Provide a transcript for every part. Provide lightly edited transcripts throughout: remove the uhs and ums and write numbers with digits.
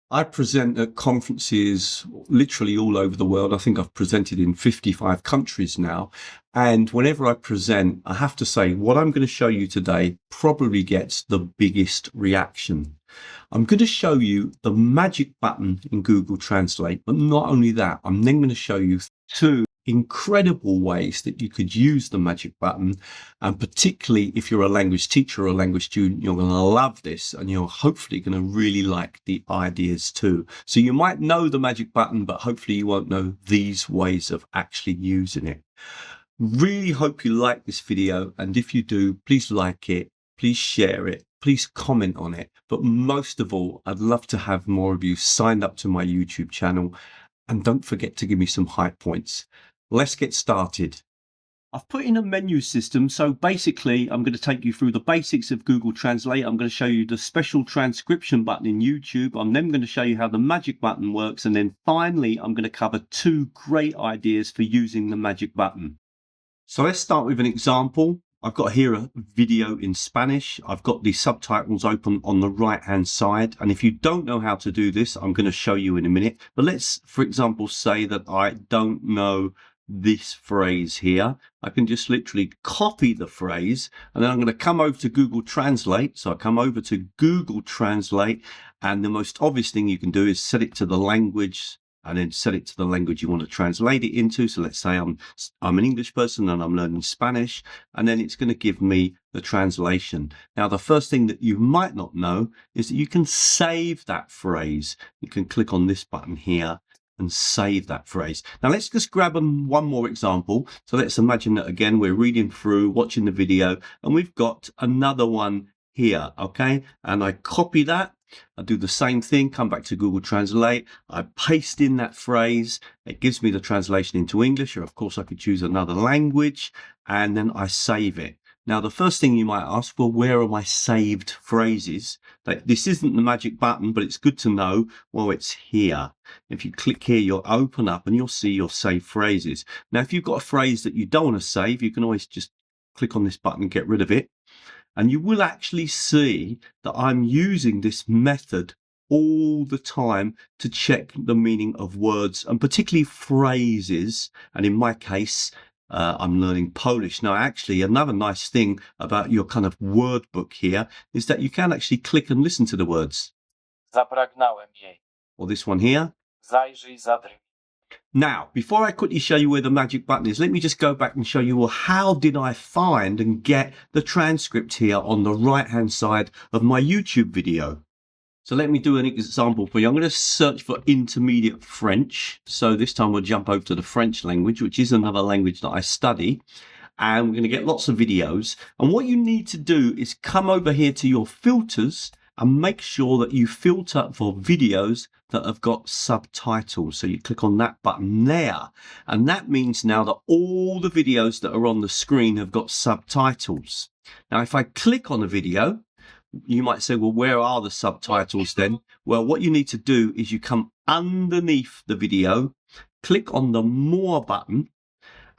I present at conferences literally all over the world. I think I've presented in 55 countries now. And whenever I present, I have to say what I'm going to show you today probably gets the biggest reaction. I'm going to show you the magic button in Google Translate, but not only that, I'm then going to show you two incredible ways that you could use the magic button. And particularly if you're a language teacher or a language student, you're going to love this and you're hopefully going to really like the ideas too. So you might know the magic button, but hopefully you won't know these ways of actually using it. Really hope you like this video. And if you do, please like it, please share it, please comment on it. But most of all, I'd love to have more of you signed up to my YouTube channel. And don't forget to give me some high points. Let's get started. I've put in a menu system, so basically I'm going to take you through the basics of Google Translate. I'm going to show you the special transcription button in YouTube. I'm then going to show you how the magic button works, and then finally I'm going to cover two great ideas for using the magic button. So let's start with an example. I've got here a video in Spanish. I've got the subtitles open on the right hand side. And if you don't know how to do this, I'm going to show you in a minute. But let's, for example, say that I don't know this phrase here. I can just literally copy the phrase and then I'm going to come over to Google Translate. So I come over to Google Translate, and the most obvious thing you can do is set it to the language and then set it to the language you want to translate it into. So let's say I'm an English person and I'm learning Spanish, and then it's going to give me the translation. Now, the first thing that you might not know is that you can save that phrase. You can click on this button here and save that phrase. Now let's just grab one more example. So let's imagine that again, we're reading through, watching the video, and we've got another one here, okay? And I copy that. I do the same thing, come back to Google Translate, I paste in that phrase, it gives me the translation into English, or of course I could choose another language, and then I save it. Now the first thing you might ask, well, where are my saved phrases? This isn't the magic button, but it's good to know. Well, it's here. If you click here, you'll open up and you'll see your saved phrases. Now, if you've got a phrase that you don't want to save, you can always just click on this button and get rid of it. And you will actually see that I'm using this method all the time to check the meaning of words and particularly phrases. And in my case, I'm learning Polish. Now, actually, another nice thing about your kind of word book here is that you can actually click and listen to the words. Zapragnąłem jej. Or this one here. Zajrzyj za drzwi. Now, before I quickly show you where the magic button is, let me just go back and show you, well, how did I find and get the transcript here on the right-hand side of my YouTube video? So let me do an example for you. I'm going to search for intermediate French. So this time we'll jump over to the French language, which is another language that I study. And we're going to get lots of videos. And what you need to do is come over here to your filters and make sure that you filter for videos that have got subtitles. So you click on that button there. And that means now that all the videos that are on the screen have got subtitles. Now, if I click on a video, you might say, well, where are the subtitles then? Well, what you need to do is you come underneath the video, click on the More button,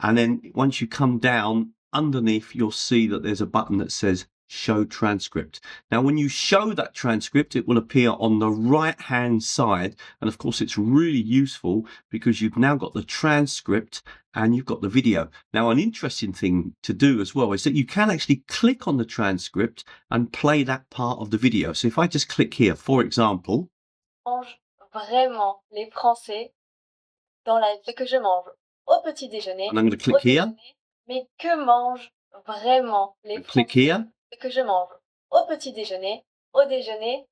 and then once you come down underneath, you'll see that there's a button that says Show Transcript. Now, when you show that transcript, it will appear on the right-hand side. And of course, it's really useful because you've now got the transcript and you've got the video. Now, an interesting thing to do as well is that you can actually click on the transcript and play that part of the video. So if I just click here, for example, mange vraiment les Français dans la ce que je mange au petit déjeuner. And I'm going to click here. Mais que mangent vraiment les Français? Click here. Ce que je mange au petit déjeuner, au déjeuner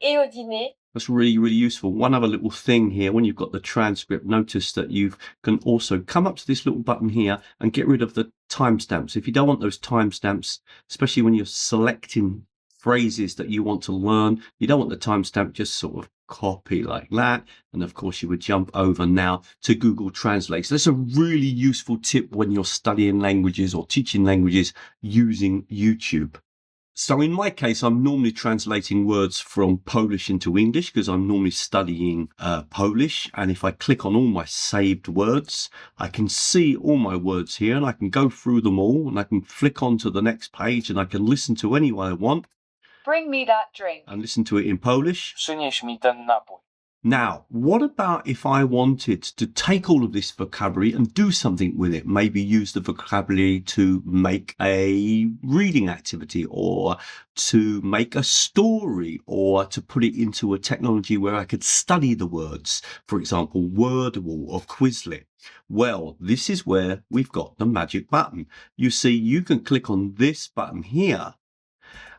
et au dîner. That's really, really useful. One other little thing here, when you've got the transcript, notice that you can also come up to this little button here and get rid of the timestamps. If you don't want those timestamps, especially when you're selecting phrases that you want to learn, you don't want the timestamp, just sort of copy like that. And of course, you would jump over now to Google Translate. So that's a really useful tip when you're studying languages or teaching languages using YouTube. So in my case, I'm normally translating words from Polish into English because I'm normally studying Polish. And if I click on all my saved words, I can see all my words here and I can go through them all and I can flick on to the next page and I can listen to any one I want. Bring me that drink. And listen to it in Polish. Przynieś mi ten napój. Now, what about if I wanted to take all of this vocabulary and do something with it? Maybe use the vocabulary to make a reading activity, or to make a story, or to put it into a technology where I could study the words, for example, Wordwall or Quizlet. Well, this is where we've got the magic button. You see, you can click on this button here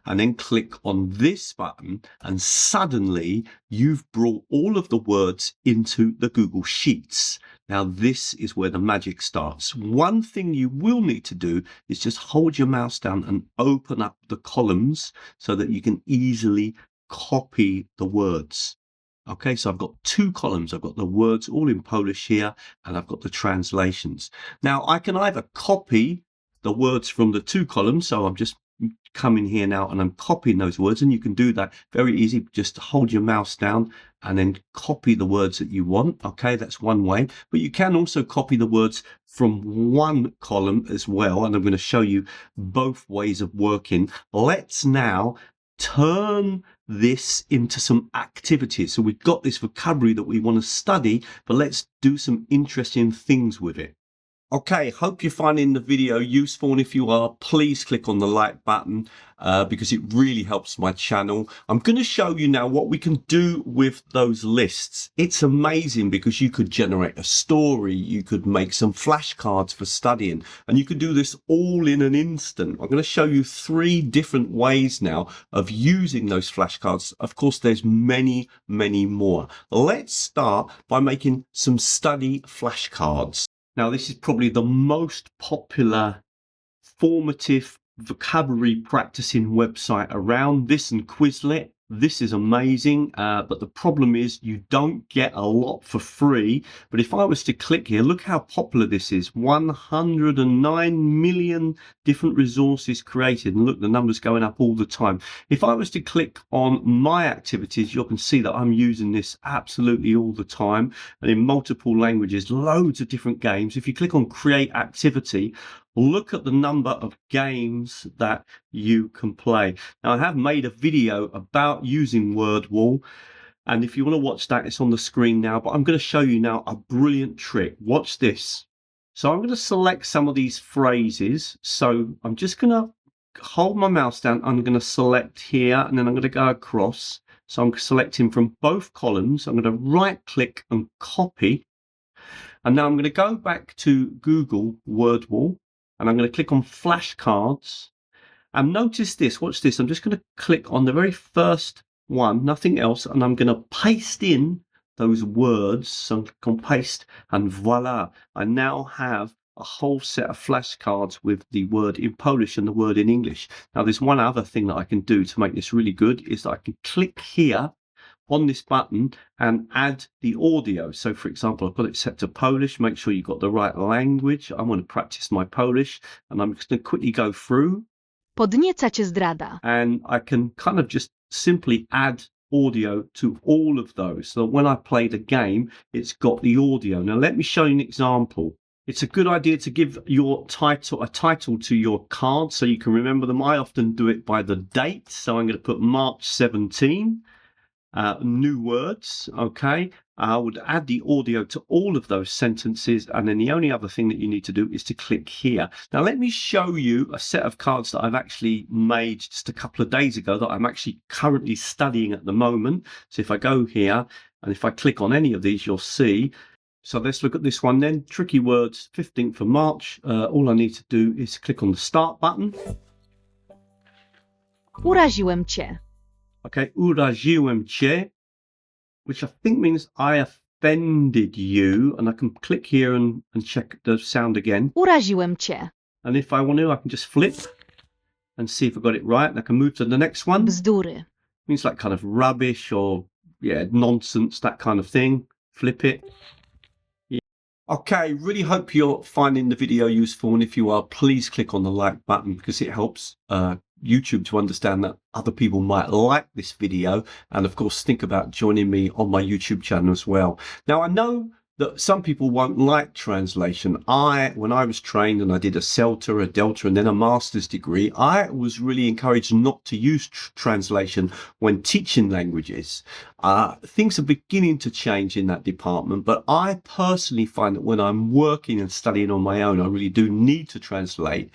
and then click on this button, and suddenly you've brought all of the words into the Google Sheets. Now, this is where the magic starts. One thing you will need to do is just hold your mouse down and open up the columns so that you can easily copy the words. Okay, so I've got two columns. I've got the words all in Polish here, and I've got the translations. Now, I can either copy the words from the two columns, so I'm just coming here now and I'm copying those words, and you can do that very easy. Just hold your mouse down and then copy the words that you want. Okay, that's one way, but you can also copy the words from one column as well, and I'm going to show you both ways of working. Let's now turn this into some activities. So we've got this vocabulary that we want to study, but let's do some interesting things with it. Okay, hope you're finding the video useful, and if you are, please click on the like button because it really helps my channel. I'm going to show you now what we can do with those lists. It's amazing because you could generate a story, you could make some flashcards for studying, and you could do this all in an instant. I'm going to show you 3 different ways now of using those flashcards. Of course, there's many, many more. Let's start by making some study flashcards. Now, this is probably the most popular formative vocabulary practicing website around, this and Quizlet. This is amazing, but the problem is you don't get a lot for free. But if I was to click here, look how popular this is. 109 million different resources created, and look, the numbers going up all the time. If I was to click on my activities, you can see that I'm using this absolutely all the time, and in multiple languages, loads of different games. If you click on create activity, look at the number of games that you can play. Now, I have made a video about using Wordwall, and if you want to watch that, it's on the screen now, but I'm going to show you now a brilliant trick. Watch this. So I'm going to select some of these phrases. So I'm just going to hold my mouse down. I'm going to select here, and then I'm going to go across. So I'm selecting from both columns. I'm going to right click and copy. And now I'm going to go back to Google Wordwall, and I'm going to click on flashcards, and notice this, watch this. I'm just going to click on the very first one, nothing else, and I'm going to paste in those words. So I'm click on paste, and voila, I now have a whole set of flashcards with the word in Polish and the word in English. Now, there's one other thing that I can do to make this really good, is that I can click here on this button and add the audio. So, for example, I've got it set to Polish. Make sure you've got the right language. I want to practice my Polish, and I'm just going to quickly go through. Podnieca cię zdrada. And I can kind of just simply add audio to all of those. So when I play the game, it's got the audio. Now, let me show you an example. It's a good idea to give your title a title to your card so you can remember them. I often do it by the date. So I'm going to put March 17. New words. Okay, I would add the audio to all of those sentences, and then the only other thing that you need to do is to click here. Now, let me show you a set of cards that I've actually made just a couple of days ago that I'm actually currently studying at the moment. So if I go here and if I click on any of these, you'll see. So let's look at this one then. Tricky words, 15th of March. All I need to do is click on the start button. Uraziłem cię. Okay, uraziłem cię, which I think means I offended you, and I can click here and check the sound again. Uraziłem cię. And if I want to, I can just flip and see if I got it right, and I can move to the next one. Bzdury. Means like kind of rubbish or, yeah, nonsense, that kind of thing. Flip it. Yeah. Okay, really hope you're finding the video useful, and if you are, please click on the like button because it helps YouTube to understand that other people might like this video, and of course think about joining me on my YouTube channel as well. Now, I know that some people won't like translation. When I was trained and I did a CELTA, a Delta, and then a master's degree, I was really encouraged not to use translation when teaching languages. Things are beginning to change in that department, but I personally find that when I'm working and studying on my own, I really do need to translate.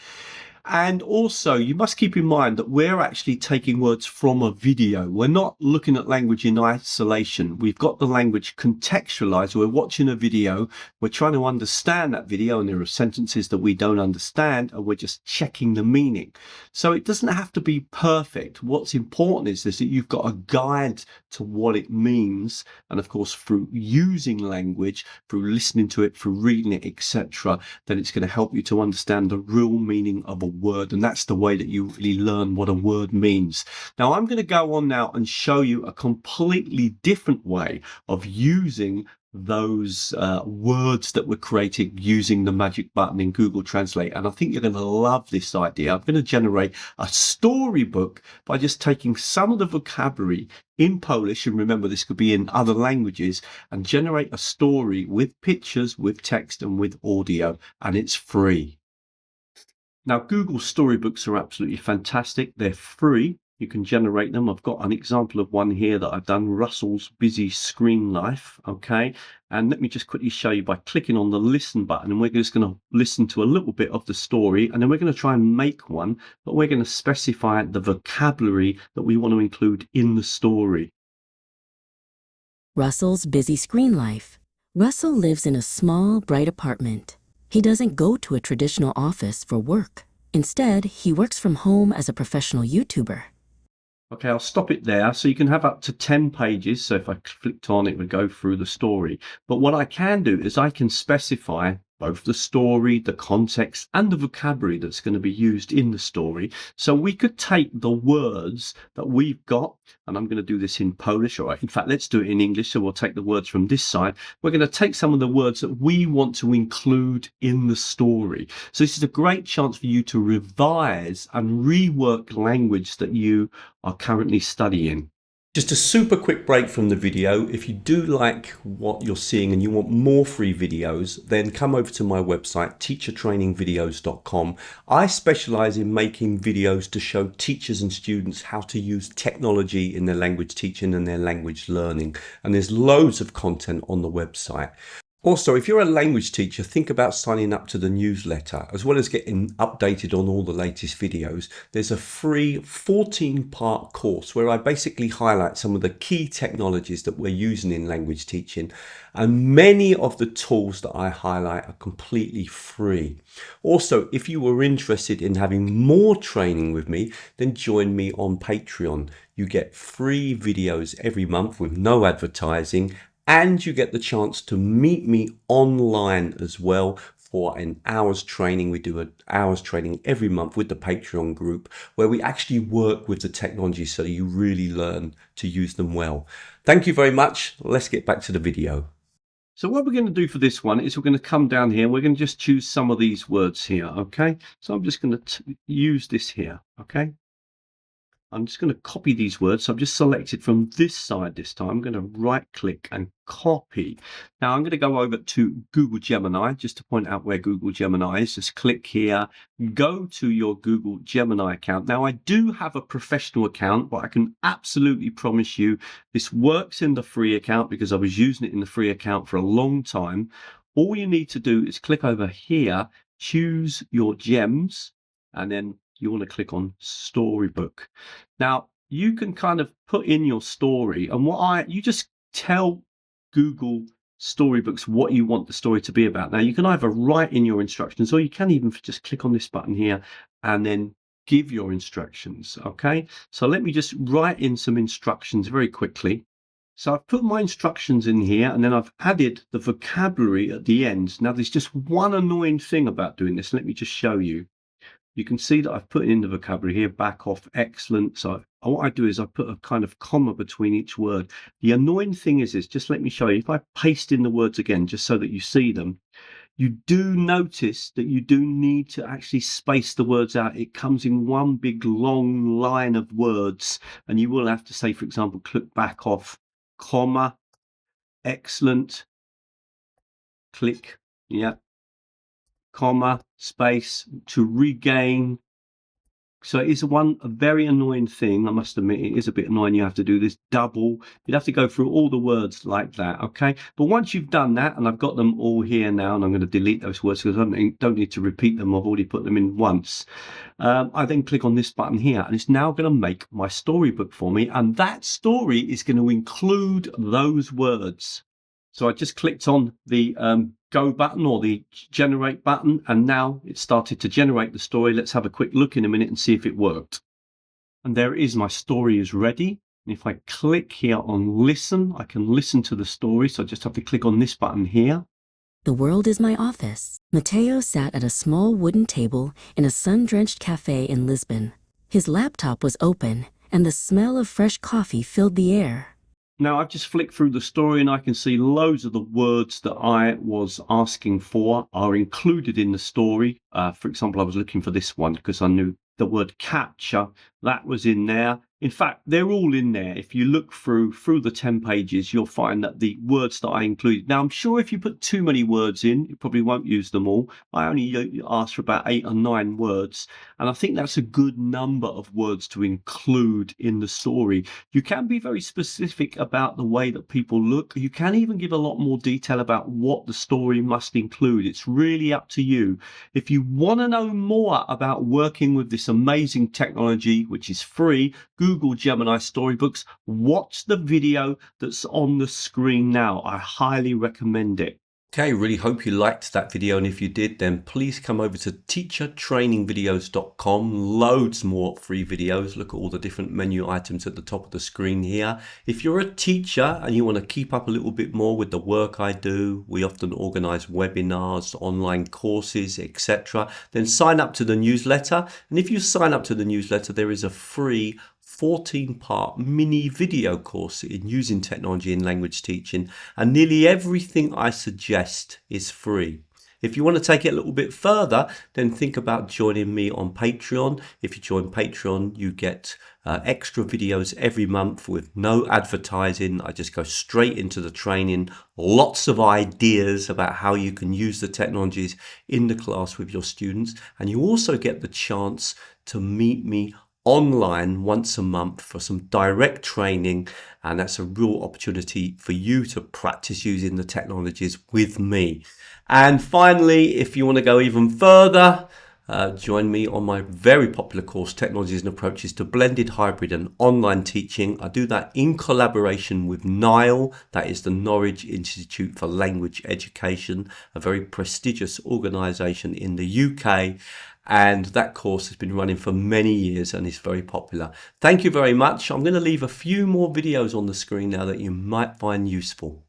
And also, you must keep in mind that we're actually taking words from a video. We're not looking at language in isolation. We've got the language contextualized. We're watching a video. We're trying to understand that video, and there are sentences that we don't understand, and we're just checking the meaning. So it doesn't have to be perfect. What's important is that you've got a guide to what it means. And of course, through using language, through listening to it, through reading it, etc., then it's going to help you to understand the real meaning of a word, and that's the way that you really learn what a word means. Now I'm going to go on now and show you a completely different way of using those words that were created using the magic button in Google Translate, and I think you're going to love this idea. I'm going to generate a storybook by just taking some of the vocabulary in Polish, and remember this could be in other languages, and generate a story with pictures, with text, and with audio, and it's free. Now, Google Storybooks are absolutely fantastic. They're free. You can generate them. I've got an example of one here that I've done, Russell's Busy Screen Life. Okay. And let me just quickly show you by clicking on the listen button, and we're just going to listen to a little bit of the story, and then we're going to try and make one, but we're going to specify the vocabulary that we want to include in the story. Russell's busy screen life. Russell lives in a small, bright apartment. He doesn't go to a traditional office for work. Instead, he works from home as a professional YouTuber. Okay, I'll stop it there. So you can have up to 10 pages. So if I clicked on, it would go through the story. But what I can do is I can specify both the story, the context, and the vocabulary that's going to be used in the story. So we could take the words that we've got, and I'm going to do this in Polish, or in fact, let's do it in English. So we'll take the words from this side. We're going to take some of the words that we want to include in the story. So this is a great chance for you to revise and rework language that you are currently studying. Just a super quick break from the video. If you do like what you're seeing and you want more free videos, then come over to my website, teachertrainingvideos.com. I specialize in making videos to show teachers and students how to use technology in their language teaching and their language learning. And there's loads of content on the website. Also, if you're a language teacher, think about signing up to the newsletter. As well as getting updated on all the latest videos, there's a free 14-part course where I basically highlight some of the key technologies that we're using in language teaching. And many of the tools that I highlight are completely free. Also, if you were interested in having more training with me, then join me on Patreon. You get free videos every month with no advertising, and you get the chance to meet me online as well for an hour's training. We do an hour's training every month with the Patreon group where we actually work with the technology so you really learn to use them well. Thank you very much. Let's get back to the video. So what we're going to do for this one is we're going to come down here. We're going to just choose some of these words here. Okay. So I'm just going to use this here. Okay. I'm just going to copy these words. So I've just selected from this side this time. I'm going to right click and copy. Now I'm going to go over to Google Gemini just to point out where Google Gemini is. Just click here, go to your Google Gemini account. Now I do have a professional account, but I can absolutely promise you this works in the free account because I was using it in the free account for a long time. All you need to do is click over here, choose your gems, and then you want to click on Storybook. Now you can kind of put in your story, and you just tell Google Storybooks what you want the story to be about. Now you can either write in your instructions, or you can even just click on this button here and then give your instructions. Okay, so let me just write in some instructions very quickly. So I've put my instructions in here, and then I've added the vocabulary at the end. Now there's just one annoying thing about doing this. Let me just show you. You can see that I've put in the vocabulary here, back off, excellent. So what I do is I put a kind of comma between each word. The annoying thing is just let me show you. If I paste in the words again, just so that you see them, you do notice that you do need to actually space the words out. It comes in one big long line of words, and you will have to say, for example, click back off, comma, excellent, click, yeah, comma, space to regain. So it is a very annoying thing. I must admit, it is a bit annoying. You have to do this double. You'd have to go through all the words like that, okay? But once you've done that, and I've got them all here now, and I'm going to delete those words because I don't need to repeat them. I've already put them in once. I then click on this button here, and it's now going to make my storybook for me. And that story is going to include those words. So I just clicked on the go button or the generate button, and now it started to generate the story. Let's have a quick look in a minute and see if it worked. And there it is, my story is ready. And if I click here on listen, I can listen to the story. So I just have to click on this button here. The world is my office. Mateo sat at a small wooden table in a sun-drenched cafe in Lisbon. His laptop was open, and the smell of fresh coffee filled the air. Now I've just flicked through the story and I can see loads of the words that I was asking for are included in the story. For example, I was looking for this one because I knew the word capture, that was in there. In fact, they're all in there. If you look through the 10 pages, you'll find that the words that I included. Now, I'm sure if you put too many words in, you probably won't use them all. I only asked for about 8 or 9 words. And I think that's a good number of words to include in the story. You can be very specific about the way that people look. You can even give a lot more detail about what the story must include. It's really up to you. If you want to know more about working with this amazing technology, which is free, Google Gemini Storybooks, watch the video that's on the screen now. I highly recommend it. Okay, really hope you liked that video, and if you did, then please come over to teachertrainingvideos.com. Loads more free videos. Look at all the different menu items at the top of the screen here. If you're a teacher and you want to keep up a little bit more with the work I do, we often organize webinars, online courses, etc. Then sign up to the newsletter, and if you sign up to the newsletter, there is a free 14-part mini video course in using technology in language teaching, and nearly everything I suggest is free. If you want to take it a little bit further, then think about joining me on Patreon. If you join Patreon, you get extra videos every month with no advertising. I just go straight into the training, lots of ideas about how you can use the technologies in the class with your students, and you also get the chance to meet me online once a month for some direct training, and that's a real opportunity for you to practice using the technologies with me. And finally, if you want to go even further, join me on my very popular course, Technologies and Approaches to Blended, Hybrid and Online Teaching. I do that in collaboration with NILE, that is the Norwich Institute for Language Education, a very prestigious organisation in the UK. And that course has been running for many years and is very popular. Thank you very much. I'm going to leave a few more videos on the screen now that you might find useful.